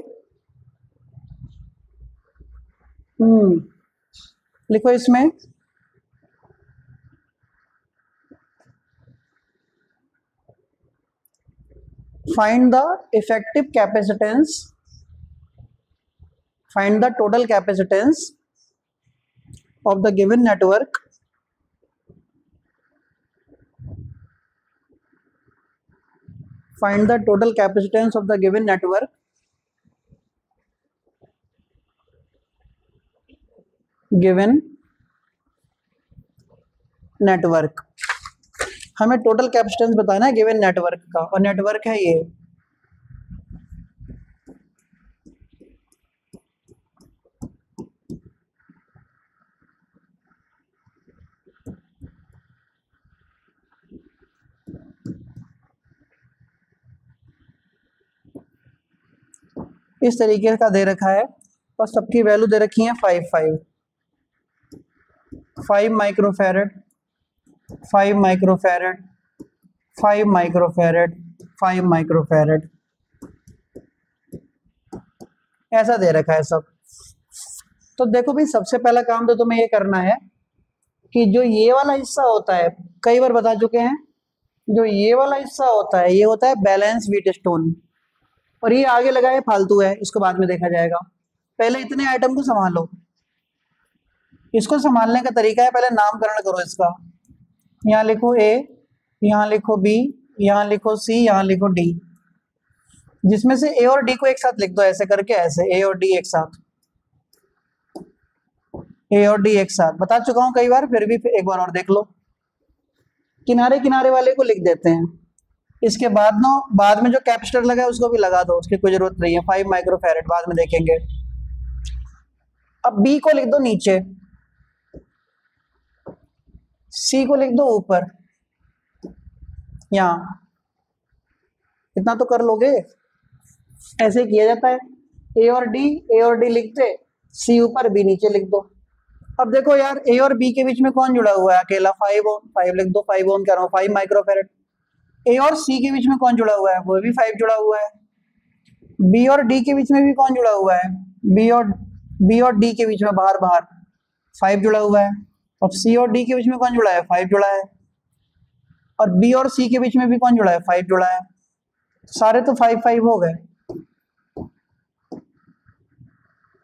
लिखो इसमें find the effective capacitance, find the total capacitance of the given network find the total capacitance of the given network given network. हमें टोटल कैपेसिटेंस बताना है गिवन नेटवर्क का, और नेटवर्क है ये। इस तरीके का दे रखा है और सबकी वैल्यू दे रखी है 5 माइक्रोफैरड, 5 माइक्रोफैरड, 5 माइक्रोफैरड, 5 माइक्रोफैरड, ऐसा दे रखा है सब। तो देखो भाई, सबसे पहला काम तो तुम्हें ये करना है कि जो ये वाला हिस्सा होता है, कई बार बता चुके हैं, जो ये वाला हिस्सा होता है ये होता है बैलेंस व्हीटस्टोन, और ये आगे लगा है फालतू है, इसको बाद में देखा जाएगा। पहले इतने आइटम को संभालो। इसको संभालने का तरीका है, पहले नामकरण करो इसका। यहाँ लिखो ए, यहाँ लिखो बी, यहाँ लिखो सी, यहाँ लिखो डी, जिसमें से ए और डी को एक साथ लिख दो, ऐसे करके, ऐसे ए और डी एक साथ, ए और डी एक साथ। बता चुका हूं कई बार, फिर भी एक बार और देख लो। किनारे किनारे वाले को लिख देते हैं। इसके बाद ना, बाद में जो कैपेसिटर लगा है उसको भी लगा दो, उसकी कोई जरूरत नहीं है। 5 माइक्रोफैरड बाद में देखेंगे। अब बी को लिख दो नीचे, सी को लिख दो ऊपर, यहां। इतना तो कर लोगे, ऐसे किया जाता है। ए और डी लिखते, सी ऊपर बी नीचे लिख दो। अब देखो यार, ए और बी के बीच में कौन जुड़ा हुआ है? अकेला 5 ओम, 5 लिख दो, 5 ओम कह रहा हूँ, 5 माइक्रोफैरड। ए और सी के बीच में कौन जुड़ा हुआ है? वो भी 5 जुड़ा हुआ है। बी और डी के बीच में भी कौन जुड़ा हुआ है? बी और डी के बीच में बाहर 5 जुड़ा हुआ है। और सी और डी के बीच में कौन जुड़ा है? 5 जुड़ा है। और बी और सी के बीच में भी कौन जुड़ा है? 5 जुड़ा है। सारे तो 5 हो गए,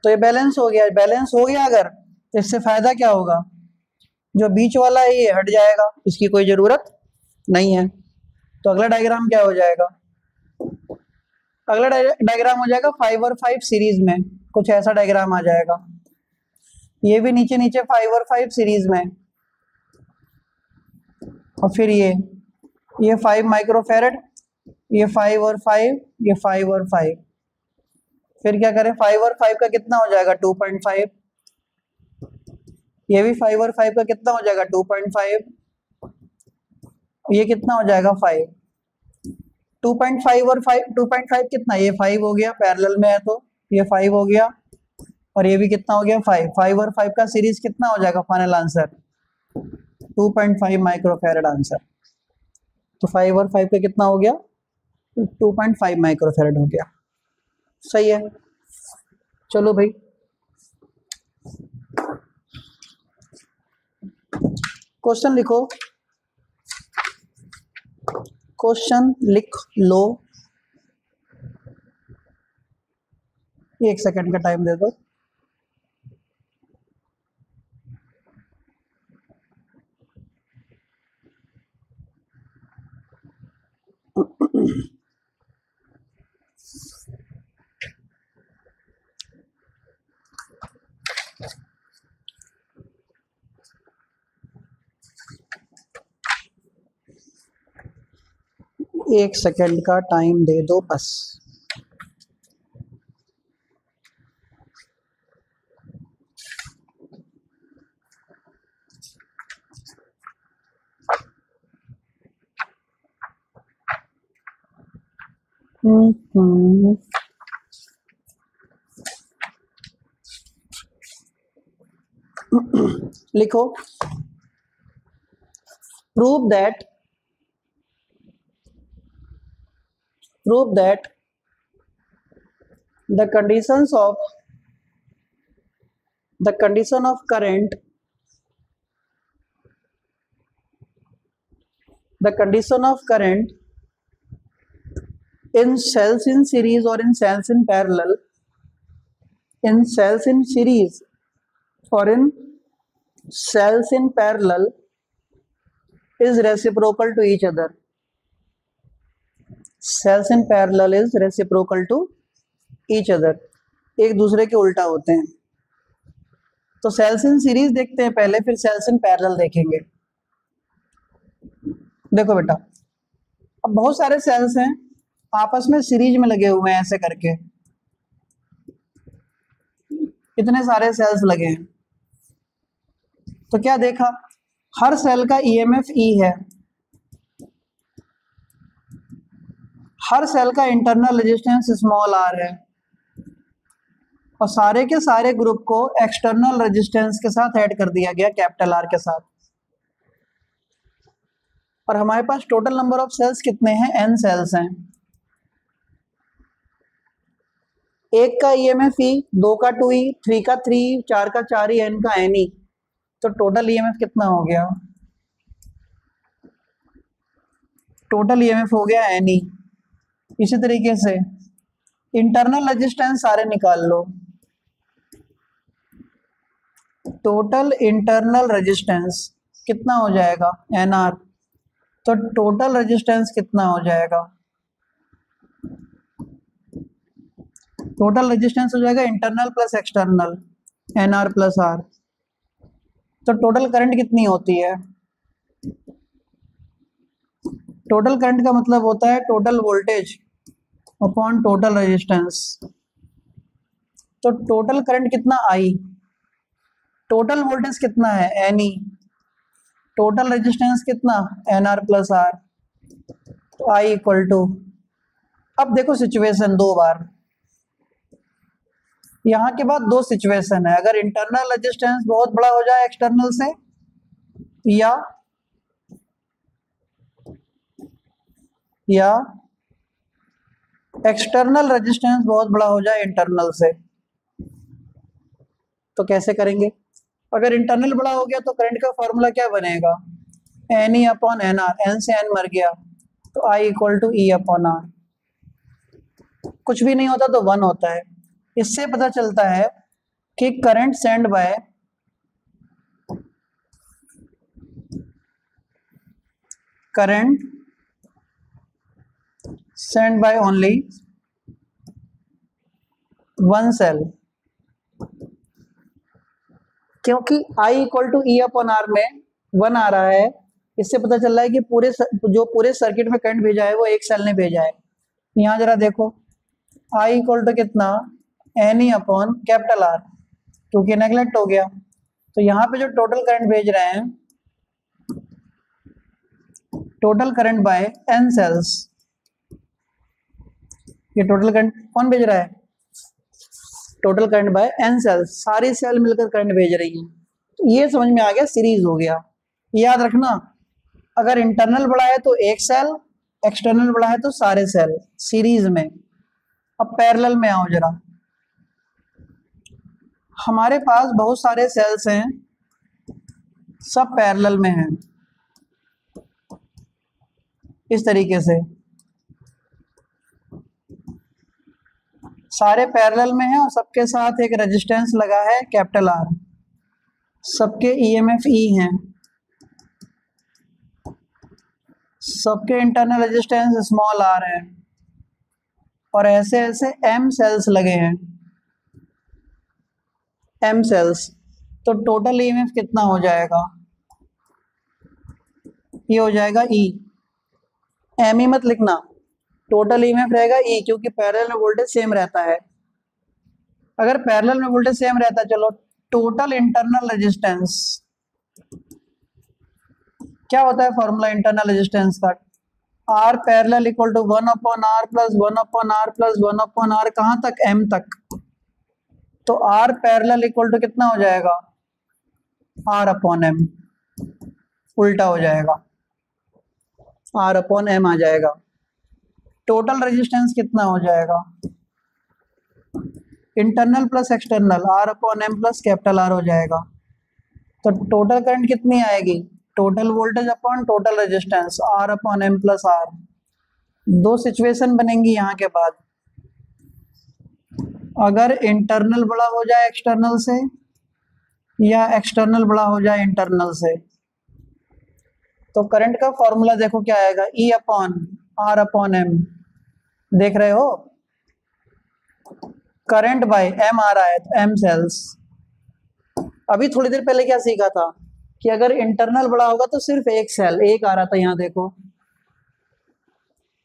तो ये बैलेंस हो गया। बैलेंस हो गया अगर, तो इससे फायदा क्या होगा? जो बीच वाला है ये हट जाएगा, इसकी कोई जरूरत नहीं है। तो अगला डायग्राम क्या हो जाएगा? अगला डायग्राम हो जाएगा 5 और 5 सीरीज में, कुछ ऐसा डायग्राम आ जाएगा। ये भी नीचे नीचे 5 और 5 सीरीज में, और फिर ये 5 माइक्रोफैरड, ये 5 और 5, ये 5 और 5। फिर क्या करें? 5 और 5 का कितना हो जाएगा? 2.5। ये भी 5 और 5 का कितना हो जाएगा? 2.5। ये कितना हो जाएगा? 5। 2.5 और 5, 2.5 कितना? ये 5 हो गया, पैरेलल में है तो ये 5 हो गया, और ये भी कितना हो गया? 5। 5 और 5 का सीरीज कितना हो जाएगा? Final answer 2.5 microfarad answer. तो 5 और 5 का कितना हो गया? 2.5 माइक्रोफैरड हो गया। सही है। चलो भाई, क्वेश्चन लिखो, क्वेश्चन लिख लो। 1 सेकंड का टाइम दे दो। एक सेकंड का टाइम दे दो बस। लिखो, prove that the conditions of the condition of current, the condition of current in cells in series or in cells in parallel, in cells in series or in cells in parallel is reciprocal to each other. Cells in parallel is reciprocal to each other, एक दूसरे के उल्टा होते हैं। तो sales in series देखते हैं पहले, फिर सेल्स इन पैरेलल देखेंगे। देखो बेटा, अब बहुत सारे सेल्स हैं आपस में सीरीज में लगे हुए हैं, ऐसे करके इतने सारे सेल्स लगे हैं। तो क्या देखा, हर सेल का ईएमएफ ई है, हर सेल का इंटरनल रेजिस्टेंस स्मॉल आर है, और सारे के सारे ग्रुप को एक्सटर्नल रेजिस्टेंस के साथ ऐड कर दिया गया कैपिटल आर के साथ। और हमारे पास टोटल नंबर ऑफ सेल्स कितने हैं, एन सेल्स हैं। एक का ईएमएफ ई, दो का 2e, 3 का 3, 4 का 4e, एन का एन ई। तो टोटल ईएमएफ कितना हो गया, टोटल ईएमएफ हो गया एन ई। इसी तरीके से इंटरनल रेजिस्टेंस सारे निकाल लो, टोटल इंटरनल रेजिस्टेंस कितना हो जाएगा, एन आर। तो टोटल रेजिस्टेंस कितना हो जाएगा, टोटल रेजिस्टेंस हो जाएगा internal plus external, N R plus R. तो टोटल करंट कितनी होती है, टोटल करंट का मतलब होता है total voltage upon total resistance. तो टोटल करंट कितना, आई, टोटल वोल्टेज कितना है, एन ई, टोटल रेजिस्टेंस कितना, एन आर प्लस आर। तो आई इक्वल टू, अब देखो सिचुएशन दो बार, यहां के बाद दो सिचुएशन है। अगर इंटरनल रेजिस्टेंस बहुत बड़ा हो जाए एक्सटर्नल से, या एक्सटर्नल रेजिस्टेंस बहुत बड़ा हो जाए इंटरनल से, तो कैसे करेंगे। अगर इंटरनल बड़ा हो गया तो करंट का फॉर्मूला क्या बनेगा, N E upon N R, N से एन मर गया तो I equal to E upon R. कुछ भी नहीं होता तो 1 होता है। इससे पता चलता है कि current send by only one cell, क्योंकि I equal to E upon R में 1 आ रहा है। इससे पता चल रहा है कि पूरे सर्किट में करंट भेजा है वो एक सेल ने भेजा है। यहाँ जरा देखो, I इक्वल टू कितना, N E upon capital R, क्योंकि नेगलेक्ट हो गया। तो यहाँ पे जो टोटल करंट भेज रहे हैं, total current by N cells, ये टोटल करंट कौन भेज रहा है, total current by N cells, सारी सेल मिलकर करंट भेज रही है। तो ये समझ में आ गया, सीरीज हो गया। याद रखना, अगर इंटरनल बड़ा है तो एक सेल, एक्सटर्नल बड़ा है तो सारे सेल सीरीज में। अब पैरेलल में आओ जरा, हमारे पास बहुत सारे सेल्स हैं, सब पैरेलल में हैं इस तरीके से, सारे पैरेलल में हैं और सबके साथ एक रेजिस्टेंस लगा है कैपिटल आर, सबके ईएमएफ ई हैं, सबके इंटरनल रेजिस्टेंस स्मॉल आर है, और ऐसे ऐसे एम सेल्स लगे हैं, एम सेल्स। तो टोटल ईएमएफ कितना हो जाएगा, ये हो जाएगा ई, एम ई मत लिखना, टोटल ईएमएफ रहेगा ई, क्योंकि पैरेलल में वोल्टेज सेम रहता है। अगर पैरेलल में वोल्टेज सेम रहता है, चलो टोटल इंटरनल रेजिस्टेंस क्या होता है, फॉर्मूला इंटरनल रेजिस्टेंस का, R parallel equal to 1 upon R plus 1 upon R plus 1 upon R, कहां तक, एम तक। तो आर पैरेलल इक्वल टू कितना हो जाएगा, आर अपॉन एम, उल्टा हो जाएगा, आर अपॉन एम आ जाएगा। टोटल रेजिस्टेंस कितना हो जाएगा, internal plus external R upon M plus capital R हो जाएगा। तो टोटल करंट कितनी आएगी, total voltage upon total resistance R upon M plus R. दो सिचुएशन बनेंगी यहाँ के बाद, अगर इंटरनल बड़ा हो जाए एक्सटर्नल से या एक्सटर्नल बड़ा हो जाए इंटरनल से, तो करंट का फॉर्मूला देखो क्या आएगा, E upon R upon M. देख रहे हो, करंट बाय एम आ रहा है तो एम सेल्स। अभी थोड़ी देर पहले क्या सीखा था कि अगर इंटरनल बड़ा होगा तो सिर्फ एक सेल, एक आ रहा था यहाँ देखो,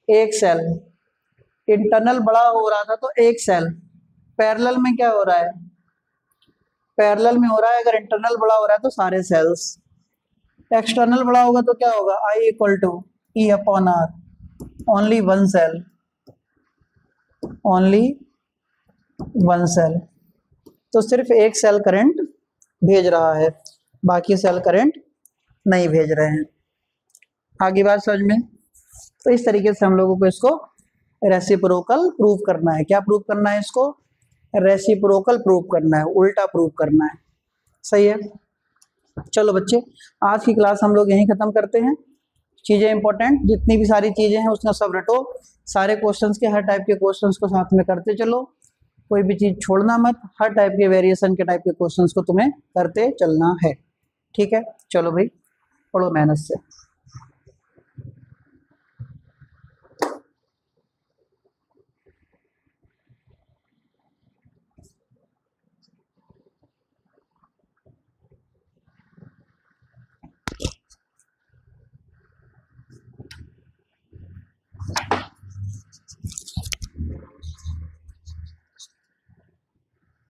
एक सेल। इंटरनल बड़ा हो रहा था तो एक सेल। पैरेलल में क्या हो रहा है, पैरेलल में हो रहा है अगर इंटरनल बड़ा हो रहा है तो सारे सेल्स। एक्सटर्नल बड़ा होगा तो क्या होगा, I equal to E upon R, only one cell, only one cell. तो सिर्फ एक सेल करंट भेज रहा है, बाकी सेल करंट नहीं भेज रहे हैं। आगे बात समझ में। तो इस तरीके से हम लोगों को इसको रेसिप्रोकल प्रूव करना है। क्या प्रूव करना है, इसको रेसिप्रोकल प्रूव करना है, उल्टा प्रूव करना है। सही है। चलो बच्चे, आज की क्लास हम लोग यहीं खत्म करते हैं। चीजें इंपॉर्टेंट जितनी भी सारी चीजें हैं उसका सब रटो, सारे क्वेश्चंस के हर टाइप के क्वेश्चंस को साथ में करते चलो, कोई भी चीज छोड़ना मत, हर टाइप के वेरिएशन के टाइप के क्वेश्चंस को तुम्हें करते चलना है। ठीक है, चलो भाई पढ़ो मेहनत से।